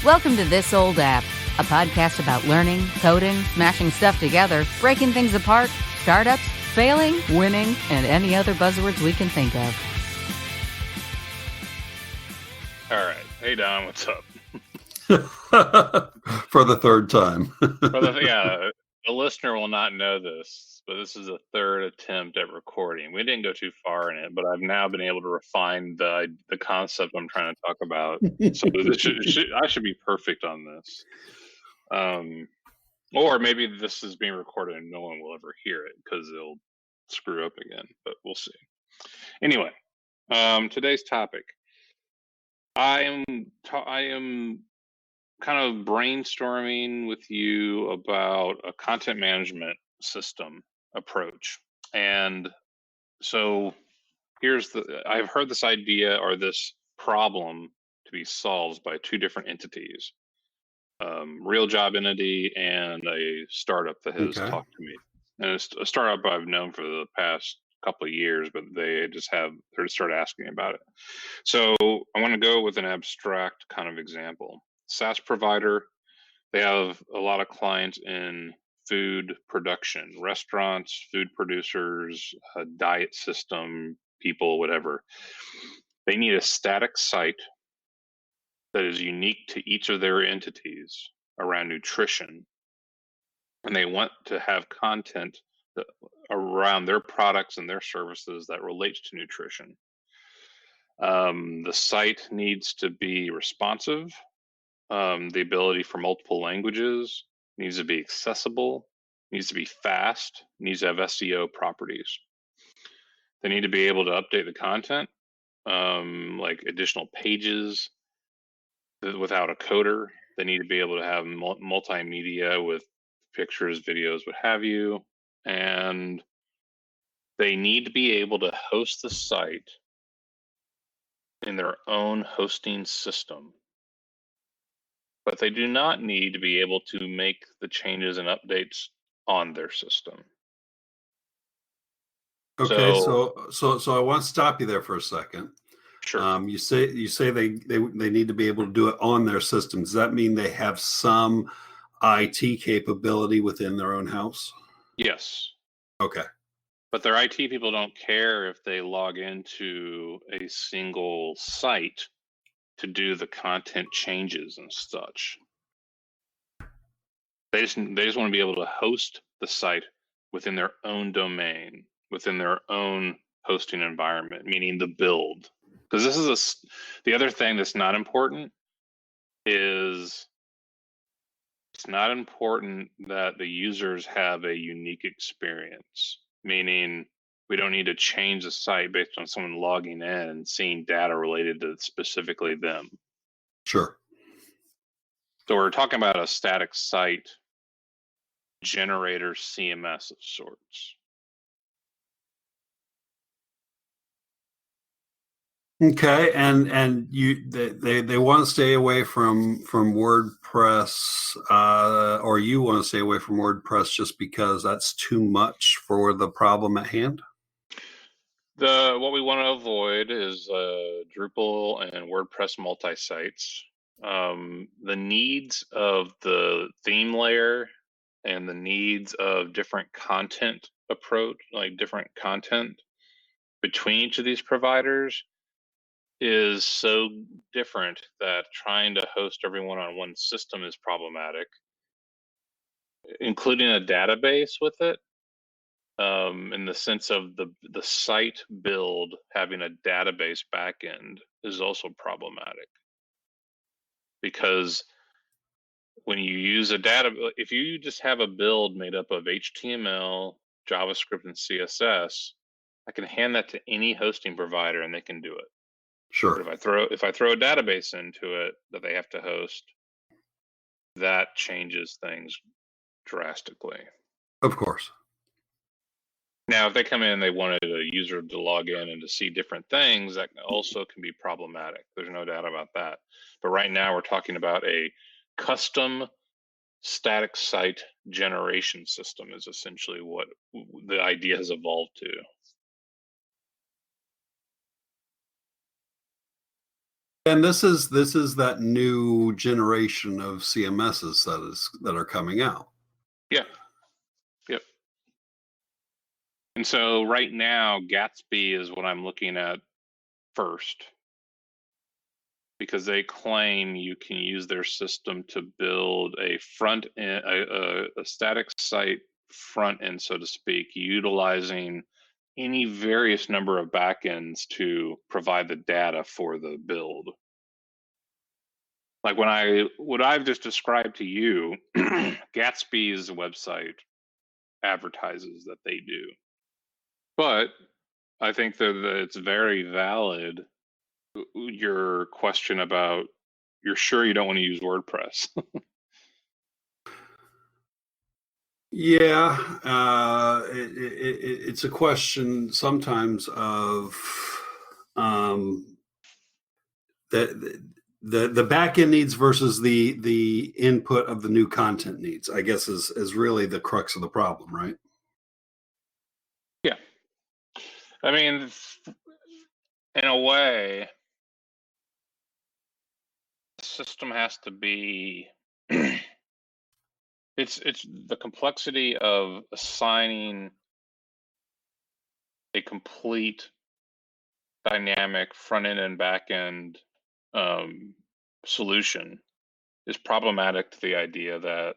Welcome to This Old App, a podcast about learning, coding, smashing stuff together, breaking things apart, startups, failing, winning, and any other buzzwords we can think of. All right. Hey, Don, what's up? For the third time. The listener will not know this, but this is the third attempt at recording. We didn't go too far in it, but I've now been able to refine the concept I'm trying to talk about. So this I should be perfect on this. Or maybe this is being recorded and no one will ever hear it because it'll screw up again, but we'll see. Anyway, today's topic. I am kind of brainstorming with you about a content management system approach. And so I've heard this idea or this problem to be solved by two different entities, real job entity and a startup that has talked to me. And it's a startup I've known for the past couple of years, but they just started asking about it. So I want to go with an abstract kind of example. SaaS provider, they have a lot of clients in food production, restaurants, food producers, diet system people, whatever. They need a static site that is unique to each of their entities around nutrition. And they want to have content around their products and their services that relates to nutrition. The site needs to be responsive. The ability for multiple languages, needs to be accessible, needs to be fast, needs to have SEO properties. They need to be able to update the content, like additional pages without a coder. They need to be able to have multimedia with pictures, videos, what have you. And they need to be able to host the site in their own hosting system. But they do not need to be able to make the changes and updates on their system. Okay, so I want to stop you there for a second. Sure. You say they need to be able to do it on their system. Does that mean they have some IT capability within their own house? Yes. Okay. But their IT people don't care if they log into a single site to do the content changes and such. They just want to be able to host the site within their own domain, within their own hosting environment, meaning the build. Because this is the other thing that's not important is it's not important that the users have a unique experience, meaning we don't need to change the site based on someone logging in and seeing data related to specifically them. Sure. So we're talking about a static site generator CMS of sorts. Okay, and they want to stay away from WordPress, or you want to stay away from WordPress just because that's too much for the problem at hand? What we want to avoid is Drupal and WordPress multi-sites. The needs of the theme layer and the needs of different content approach, like different content between each of these providers is so different that trying to host everyone on one system is problematic. Including a database with it, in the sense of the site build having a database backend is also problematic. Because when you use if you just have a build made up of HTML, JavaScript, and CSS, I can hand that to any hosting provider and they can do it. Sure. But if I throw a database into it that they have to host, that changes things drastically. Of course. Now, if they come in and they wanted a user to log in and to see different things, that also can be problematic. There's no doubt about that. But right now we're talking about a custom static site generation system is essentially what the idea has evolved to. And this is that new generation of CMSs that are coming out. Yeah. Yep. And so right now, Gatsby is what I'm looking at first, because they claim you can use their system to build a front end, a static site front end, so to speak, utilizing any various number of backends to provide the data for the build. Like what I've just described to you, Gatsby's website advertises that they do. But I think that it's very valid, your question about, you're sure you don't want to use WordPress. Yeah, it's a question sometimes of the back end needs versus the input of the new content needs, I guess, is really the crux of the problem, right? Yeah. I mean, in a way, the system has to be it's the complexity of assigning a complete dynamic front end and back end solution is problematic to the idea that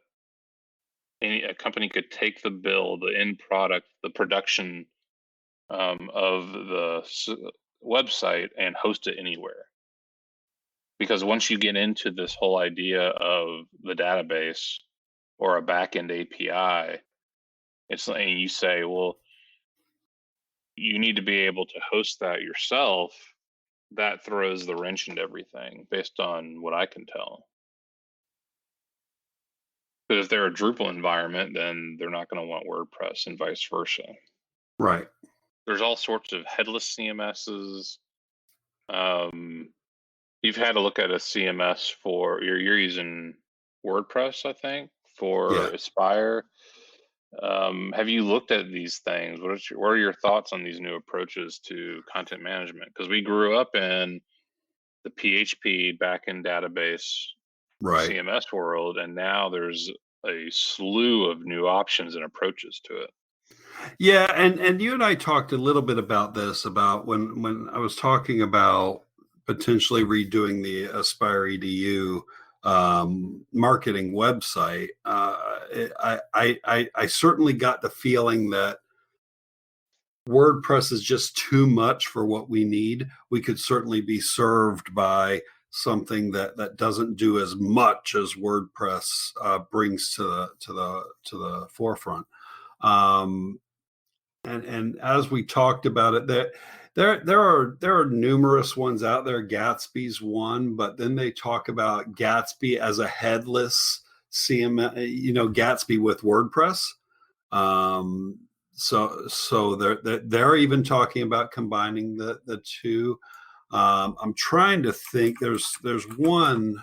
a company could take the build, the end product, the production of the website and host it anywhere. Because once you get into this whole idea of the database or a backend API, it's like, and you say, well, you need to be able to host that yourself. That throws the wrench into everything, based on what I can tell. Because if they're a Drupal environment, then they're not going to want WordPress, and vice versa. Right. There's all sorts of headless CMSs. You've had to look at a CMS for you're using WordPress, I think, for Aspire. Have you looked at these things? What are your thoughts on these new approaches to content management? Because we grew up in the PHP backend database CMS world, and now there's a slew of new options and approaches to it. Yeah, and you and I talked a little bit about this, about when I was talking about potentially redoing the Aspire EDU marketing website. I certainly got the feeling that WordPress is just too much for what we need. We could certainly be served by something that doesn't do as much as WordPress brings to the forefront. And as we talked about it, there are numerous ones out there. Gatsby's one, but then they talk about Gatsby as a headless CMS, Gatsby with WordPress. So they're even talking about combining the two. I'm trying to think. There's one.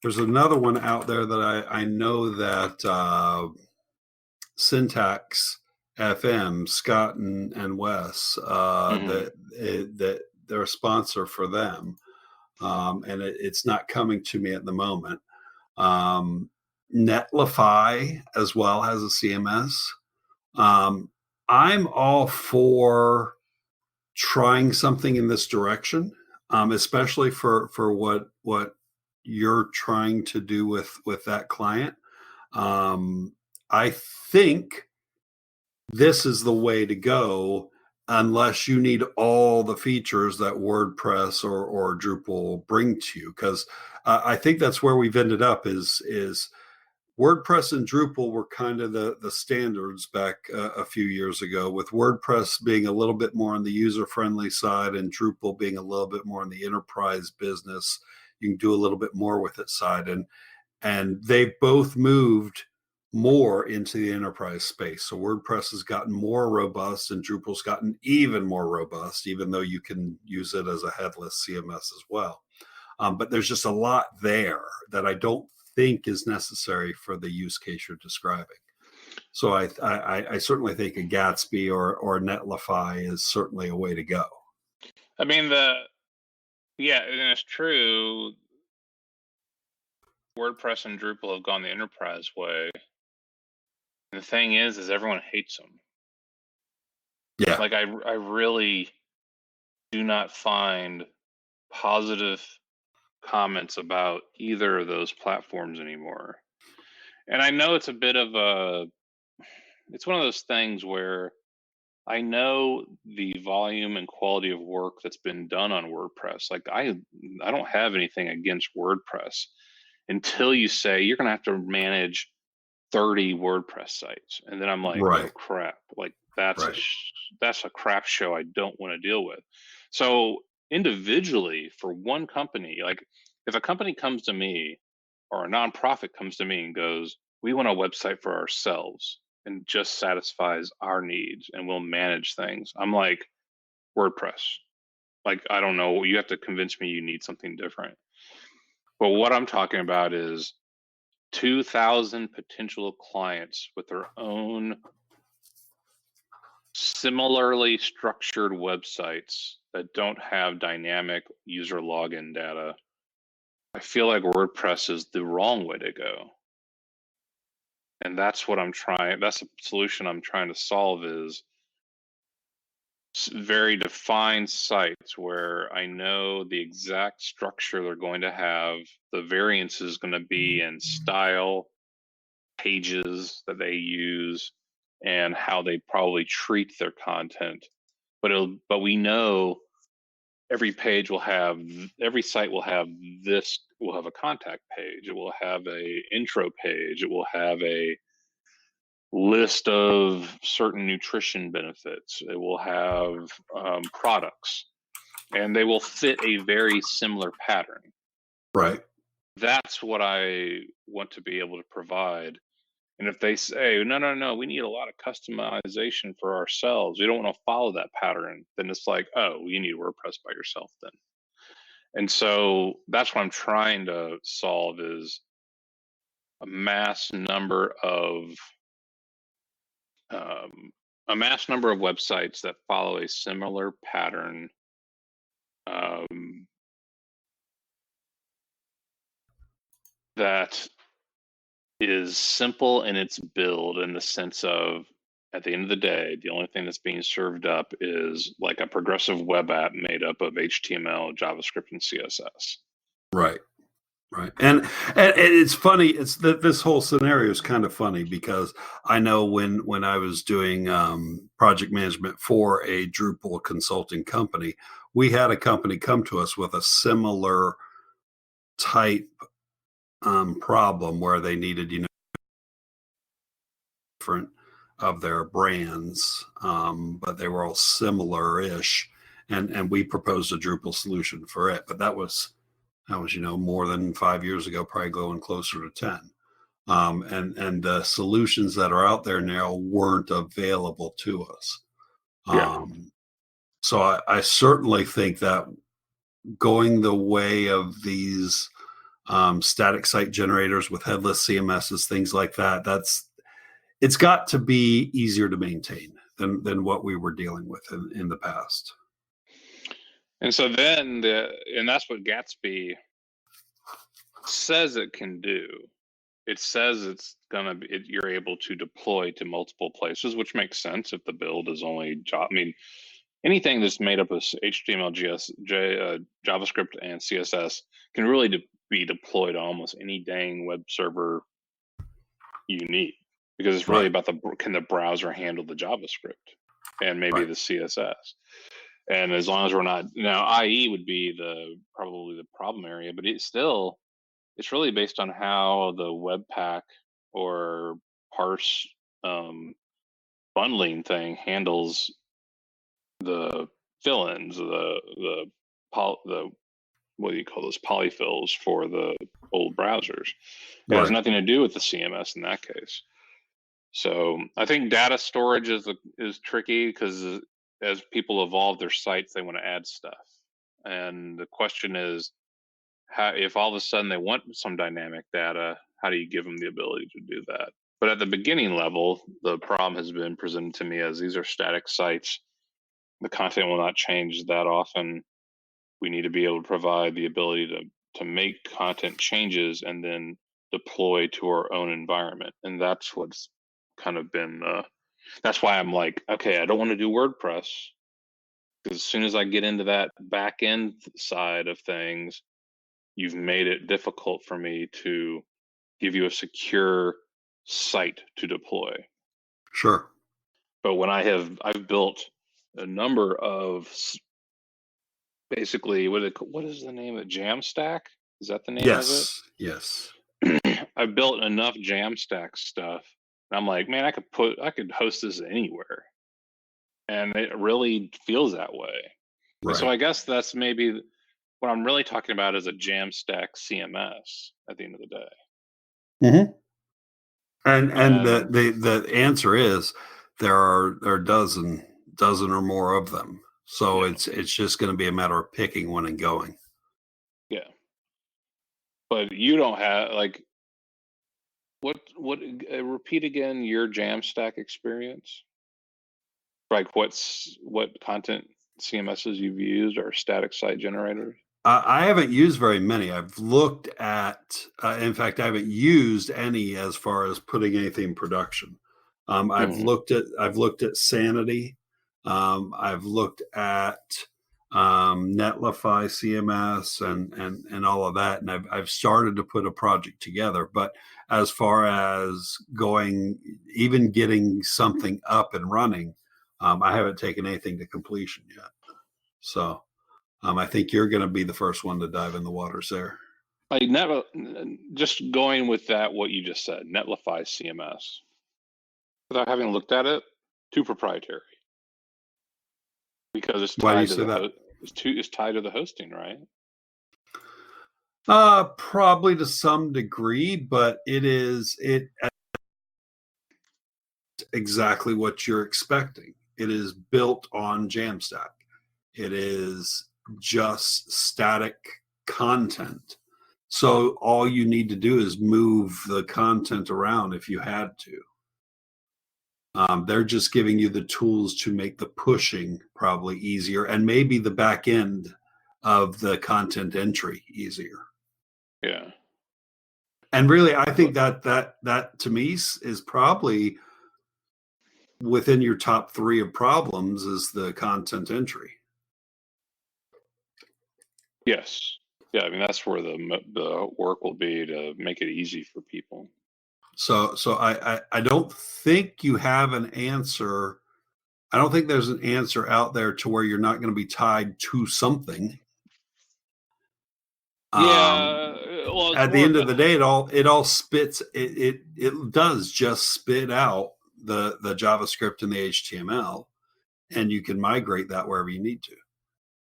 There's another one out there that I know that Syntax FM, Scott and Wes, that they're a sponsor for them, and it's not coming to me at the moment. Netlify as well has a CMS. I'm all for trying something in this direction, especially for what you're trying to do with that client. I think this is the way to go, unless you need all the features that WordPress or Drupal bring to you. Because I think that's where we've ended up is WordPress and Drupal were kind of the standards back a few years ago, with WordPress being a little bit more on the user-friendly side and Drupal being a little bit more on the enterprise business. You can do a little bit more with it side. And they've both moved more into the enterprise space. So WordPress has gotten more robust and Drupal's gotten even more robust, even though you can use it as a headless CMS as well. But there's just a lot there that I don't think is necessary for the use case you're describing. So I certainly think a Gatsby or Netlify is certainly a way to go. I mean, Yeah, and it's true. WordPress and Drupal have gone the enterprise way. And the thing is everyone hates them. Yeah. Like I really do not find positive comments about either of those platforms anymore. And I know it's a bit of it's one of those things where I know the volume and quality of work that's been done on WordPress. Like I don't have anything against WordPress until you say you're going to have to manage 30 WordPress sites. And then I'm like, oh Right. crap. Like that's Right. that's a crap show I don't want to deal with. So individually for one company, like if a company comes to me or a nonprofit comes to me and goes, we want a website for ourselves and just satisfies our needs and we'll manage things. I'm like, WordPress. Like, I don't know. You have to convince me you need something different. But what I'm talking about is 2,000 potential clients with their own similarly structured websites that don't have dynamic user login data. I feel like WordPress is the wrong way to go. And that's what I'm trying, that's a solution I'm trying to solve, is very defined sites where I know the exact structure they're going to have. The variance is going to be in style, pages that they use, and how they probably treat their content. But we know every page will have, every site will have this, will have a contact page, it will have a intro page, it will have a list of certain nutrition benefits, it will have products, and they will fit a very similar pattern. Right. That's what I want to be able to provide. And if they say, no, we need a lot of customization for ourselves, we don't want to follow that pattern, then it's like, oh, you need WordPress by yourself then. And so that's what I'm trying to solve, is a mass number of websites that follow a similar pattern, that is simple in its build, in the sense of, at the end of the day, the only thing that's being served up is like a progressive web app made up of HTML, JavaScript, and CSS. Right. Right. And it's funny. It's that this whole scenario is kind of funny, because I know when I was doing project management for a Drupal consulting company, we had a company come to us with a similar type problem where they needed, different of their brands, but they were all similar-ish, and we proposed a Drupal solution for it. But that was more than 5 years ago, probably going closer to 10. And the solutions that are out there now weren't available to us. Yeah. So I certainly think that going the way of these static site generators with headless CMSs, things like that, it's got to be easier to maintain than what we were dealing with in the past. And so then and that's what Gatsby says it can do. It says it's gonna be, you're able to deploy to multiple places, which makes sense if the build is only anything that's made up of HTML, JavaScript, and CSS can really be deployed to almost any dang web server you need, because it's really about can the browser handle the JavaScript and maybe the CSS. And as long as we're not, now IE would be probably the problem area, but it's really based on how the Webpack or parse bundling thing handles the fill-ins, the what do you call those, polyfills for the old browsers. It has nothing to do with the CMS in that case. So I think data storage is tricky, because as people evolve their sites, they want to add stuff. And the question is, if all of a sudden they want some dynamic data, how do you give them the ability to do that? But at the beginning level, the problem has been presented to me as these are static sites. The content will not change that often. We need to be able to provide the ability to make content changes and then deploy to our own environment. And that's what's kind of been, that's why I'm like, okay, I don't want to do WordPress, because as soon as I get into that back end side of things, you've made it difficult for me to give you a secure site to deploy. Sure. But when I've built a number of basically what is the name of it? Jamstack? Is that the name of it? Yes. I've built enough Jamstack stuff. And I'm like, man, I could host this anywhere. And it really feels that way. Right. So I guess that's maybe what I'm really talking about is a Jamstack CMS at the end of the day. Mm-hmm. And the answer is there are a dozen or more of them. So Yeah. it's just going to be a matter of picking one and going. Yeah. But you don't have like what repeat again your Jamstack experience? Like what content CMSs you've used or static site generators? I haven't used very many. I've looked at, in fact, I haven't used any as far as putting anything in production. I've looked at Sanity. I've looked at Netlify CMS and all of that, and I've started to put a project together. But as far as even getting something up and running, I haven't taken anything to completion yet. So. I think you're going to be the first one to dive in the waters there. I never just going with that. What you just said, Netlify CMS, without having looked at it, too proprietary because it's tied to it's tied to the hosting, right? Probably to some degree, but it exactly what you're expecting. It is built on Jamstack. It is just static content. So all you need to do is move the content around if you had to. They're just giving you the tools to make the pushing probably easier and maybe the back end of the content entry easier. Yeah. And really, I think that to me is probably within your top 3 of problems is the content entry. Yes. Yeah. I mean, that's where the work will be to make it easy for people. So I don't think you have an answer. I don't think there's an answer out there to where you're not going to be tied to something. Yeah. Well, At the end of the day, it all spits. It does just spit out the JavaScript and the HTML, and you can migrate that wherever you need to.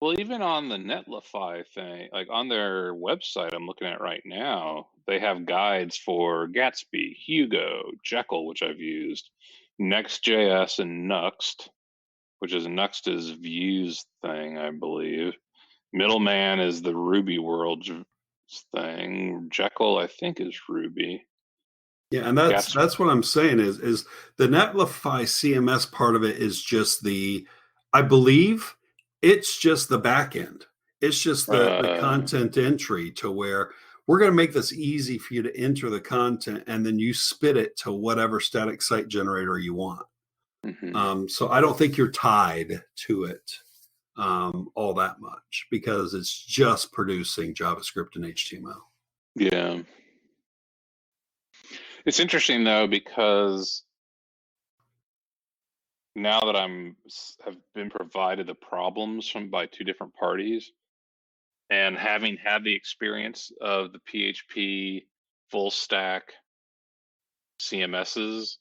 Well, even on the Netlify thing, like on their website I'm looking at right now, they have guides for Gatsby, Hugo, Jekyll, which I've used, Next.js, and Nuxt, which is Nuxt is Vue's thing, I believe. Middleman is the Ruby world thing. Jekyll, I think, is Ruby. Yeah, and that's what I'm saying is the Netlify CMS part of it is just I believe it's just the back end. It's just the content entry to where we're going to make this easy for you to enter the content and then you spit it to whatever static site generator you want. Mm-hmm. So I don't think you're tied to it all that much because it's just producing JavaScript and HTML. Yeah. It's interesting though, because now that have been provided the problems by 2 different parties, and having had the experience of the PHP full stack CMSs,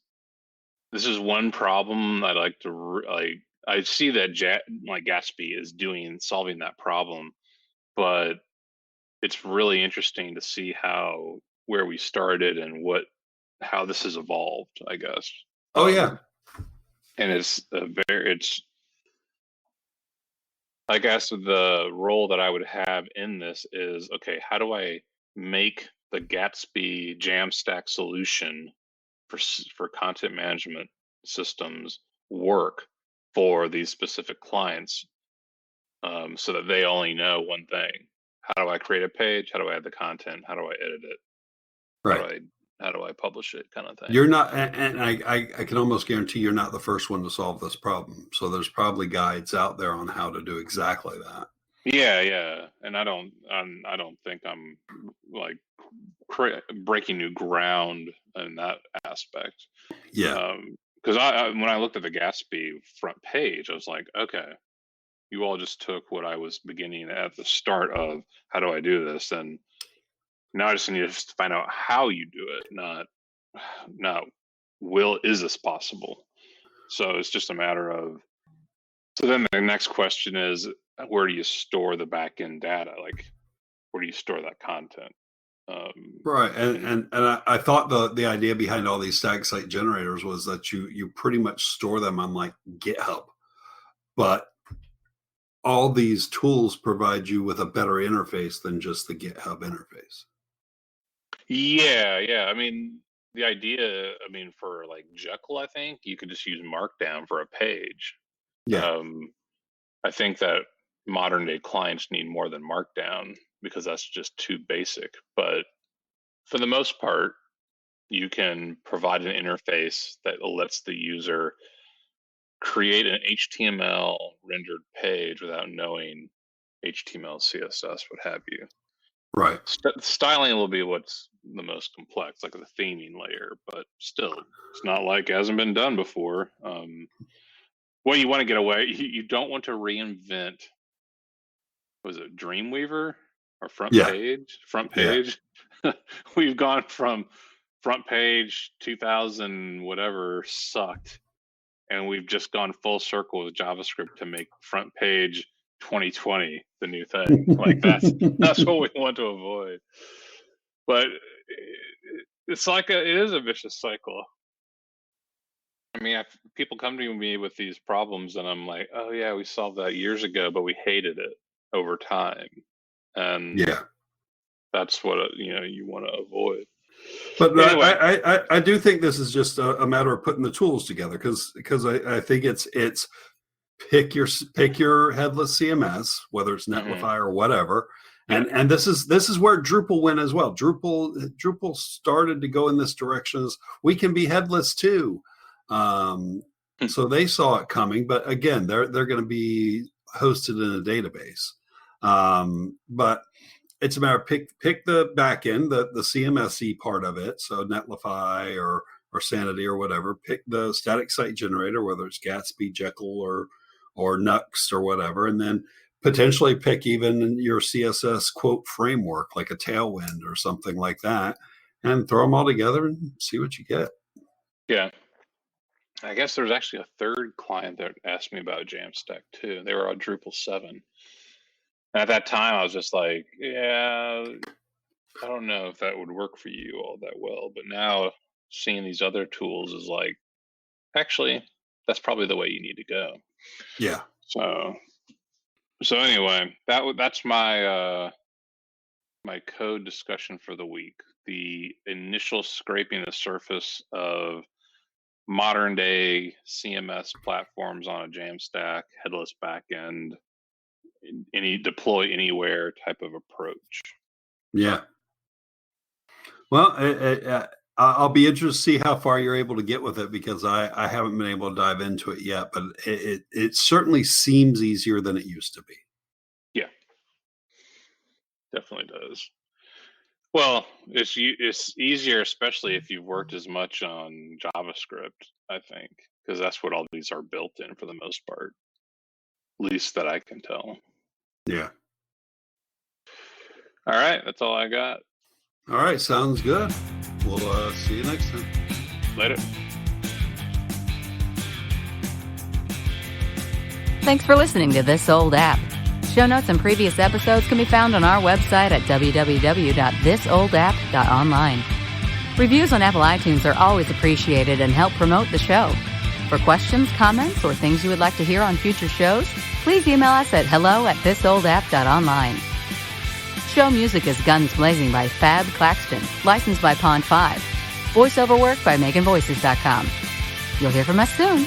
this is one problem I'd like to I see that Gatsby is solving that problem, but it's really interesting to see where we started and how this has evolved, I guess. Oh yeah. And it's I guess the role that I would have in this is, okay, how do I make the Gatsby Jamstack solution for content management systems work for these specific clients? so that they only know one thing. How do I create a page? How do I add the content? How do I edit it? Right. How do I publish it? Kind of thing. You're not, and I can almost guarantee you're not the first one to solve this problem. So there's probably guides out there on how to do exactly that. Yeah, and I don't think I'm like breaking new ground in that aspect. Yeah. Because I when I looked at the Gatsby front page, I was like, okay, you all just took what I was beginning at the start of. How do I do this? And now I just need to find out how you do it, not is this possible? So it's just a matter of. So then the next question is, where do you store the back-end data? Like, where do you store that content? Right, and I thought the idea behind all these static site generators was that you pretty much store them on like GitHub, but all these tools provide you with a better interface than just the GitHub interface. Yeah. I mean, the idea, for like Jekyll, I think you could just use Markdown for a page. Yeah. I think that modern day clients need more than Markdown because that's just too basic. But for the most part, you can provide an interface that lets the user create an HTML rendered page without knowing HTML, CSS, what have you. Right. Styling will be what's the most complex, like the theming layer, but still, it's not like it hasn't been done before. Well, you want to get away. You don't want to reinvent. Was it Dreamweaver or Front Page? Front Page. Yeah. We've gone from Front Page 2000 whatever sucked, and we've just gone full circle with JavaScript to make Front Page 2020 the new thing. Like that's what we want to avoid. But it's like it is a vicious cycle. I mean, people come to me with these problems, and I'm like, "Oh yeah, we solved that years ago, but we hated it over time." And that's what you want to avoid. But anyway. I do think this is just a matter of putting the tools together because I think it's pick your headless CMS, whether it's Netlify or whatever. And this is where Drupal went as well. Drupal started to go in this direction. We can be headless too. So they saw it coming, but again, they're going to be hosted in a database. But it's a matter of pick the back end, the CMS part of it. So Netlify or Sanity or whatever. Pick the static site generator, whether it's Gatsby, Jekyll, or Nuxt or whatever, and then potentially pick even your CSS quote framework like a Tailwind or something like that, and throw them all together and see what you get. Yeah. I guess there's actually a third client that asked me about Jamstack too. They were on Drupal 7. And at that time, I was just like, yeah, I don't know if that would work for you all that well. But now seeing these other tools is like, actually, that's probably the way you need to go. Yeah. So anyway, that's my my code discussion for the week. The initial scraping the surface of modern day CMS platforms on a Jamstack, headless backend, any deploy anywhere type of approach. Yeah. Well, I'll be interested to see how far you're able to get with it because I haven't been able to dive into it yet, but it certainly seems easier than it used to be. Yeah, definitely does. Well, it's easier, especially if you've worked as much on JavaScript, I think, because that's what all these are built in for the most part, at least that I can tell. Yeah. All right, that's all I got. All right, sounds good. We'll see you next time. Later. Thanks for listening to This Old App. Show notes and previous episodes can be found on our website at www.thisoldapp.online. Reviews on Apple iTunes are always appreciated and help promote the show. For questions, comments, or things you would like to hear on future shows, please email us at hello@thisoldapp.online. Show music is Guns Blazing by Fab Claxton, licensed by Pond 5. Voiceover work by MeganVoices.com. You'll hear from us soon.